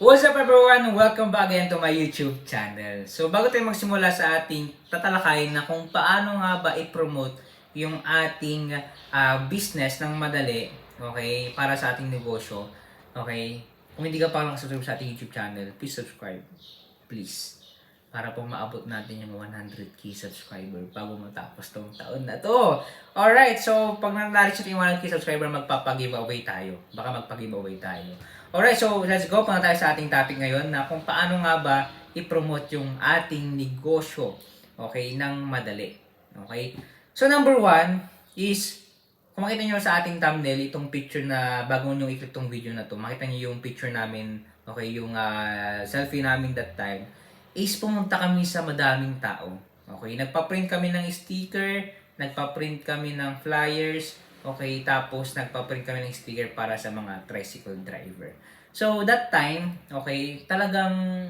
What's up everyone? Welcome back again to my YouTube channel. So bago tayo magsimula sa ating tatalakayin na kung paano nga ba i-promote yung ating business ng madali, okay, para sa ating negosyo, okay? Kung hindi ka pa lang subscribe sa ating YouTube channel, please subscribe. Please. Para po maabot natin yung 100k subscriber bago matapos tong taon na to. Alright, so pag na-reach yung 100k subscriber, magpapag-giveaway tayo. Baka magpag-giveaway tayo. Alright, so let's go. Punta tayo sa ating topic ngayon na kung paano nga ba i-promote yung ating negosyo, okay, ng madali. Okay? So number one is, kung makita nyo sa ating thumbnail, itong picture na bago nyo i-click tong video na to, makita nyo yung picture namin, okay, yung selfie namin that time, is pumunta kami sa madaming tao. Okay, nagpa-print kami ng sticker, nagpa-print kami ng flyers, okay, tapos nagpa-print kami ng sticker para sa mga tricycle driver. So that time, okay, talagang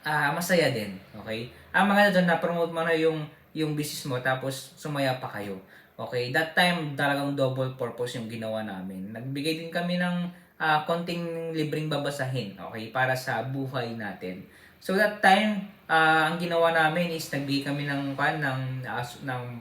masaya din, okay? Ang mga doon na promote mo na yung business mo tapos sumaya pa kayo. Okay, that time talagang double purpose yung ginawa namin. Nagbigay din kami ng konting libreng babasahin, okay, para sa buhay natin. So that time, ang ginawa namin is nagbigay kami ng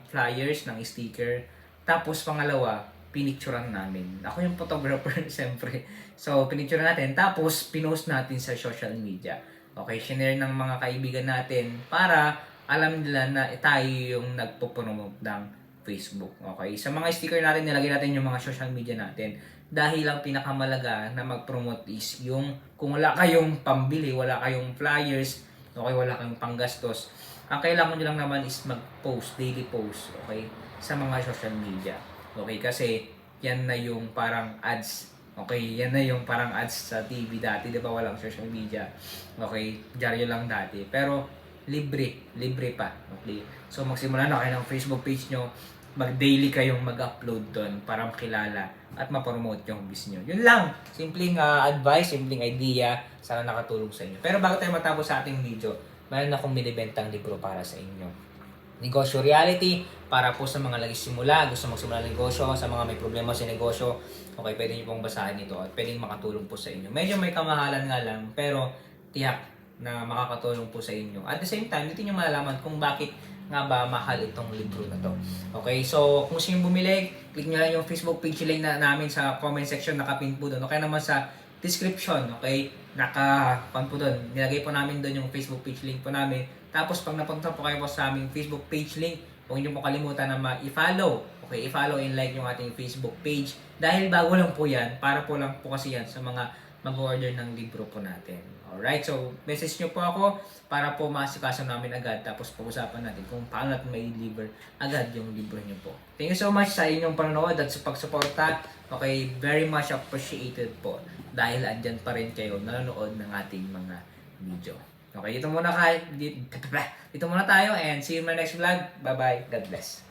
flyers, ng sticker. Tapos pangalawa, pinicturean namin. Ako yung photographer, siyempre. So pinicturean natin, tapos pinost natin sa social media. Okay, share ng mga kaibigan natin para alam nila na tayo yung nagpo-promote ng Facebook. Okay, sa mga sticker natin, nilagay natin yung mga social media natin. Dahil ang pinakamalaga na mag-promote is yung kung wala kayong pambili, wala kayong flyers, okay, wala kayong panggastos, ang kailangan nyo lang naman is mag-post, daily post, okay, sa mga social media. Okay, kasi yan na yung parang ads. Okay, yan na yung parang ads sa TV dati, di ba, walang social media. Okay, dyaryo lang dati. Pero libre pa. Okay, so magsimula na kayo ng Facebook page nyo, mag-daily kayong mag-upload doon para makilala at ma-promote yung business nyo. Yun lang. Simpleng advice, simpleng idea. Sana nakatulong sa inyo. Pero bago tayo matapos sa ating video, mayroon akong binibentang libro para sa inyo. Negosyo Reality, para po sa mga nagsisimula, gusto magsimula ng negosyo, sa mga may problema sa negosyo, okay, pwede nyo pong basahin ito at pwedeng makatulong po sa inyo. Medyo may kamahalan nga lang, pero tiyak na makakatulong po sa inyo. At the same time, dito nyo malalaman kung bakit nga ba mahal itong libro na to. Okay, so kung gusto nyo bumili, click nyo lang yung Facebook page link na namin sa comment section, nakapin po doon. Okay naman sa description, okay, naka-pan po doon. Nilagay po namin doon yung Facebook page link po namin. Tapos pag napunta po kayo po sa aming Facebook page link, huwag nyo po kalimutan na i-follow. Okay, i-follow and like yung ating Facebook page. Dahil bago lang po yan, para po lang po kasi yan sa mga mag-order ng libro po natin. Alright, so message nyo po ako para po maasikaso namin agad, tapos pag-usapan natin kung paano natin may deliver agad yung libro nyo po. Thank you so much sa inyong panonood at sa pagsuporta. Okay, very much appreciated po dahil andyan pa rin kayo nanonood ng ating mga video. Okay, dito muna tayo and see you in my next vlog. Bye bye. God bless.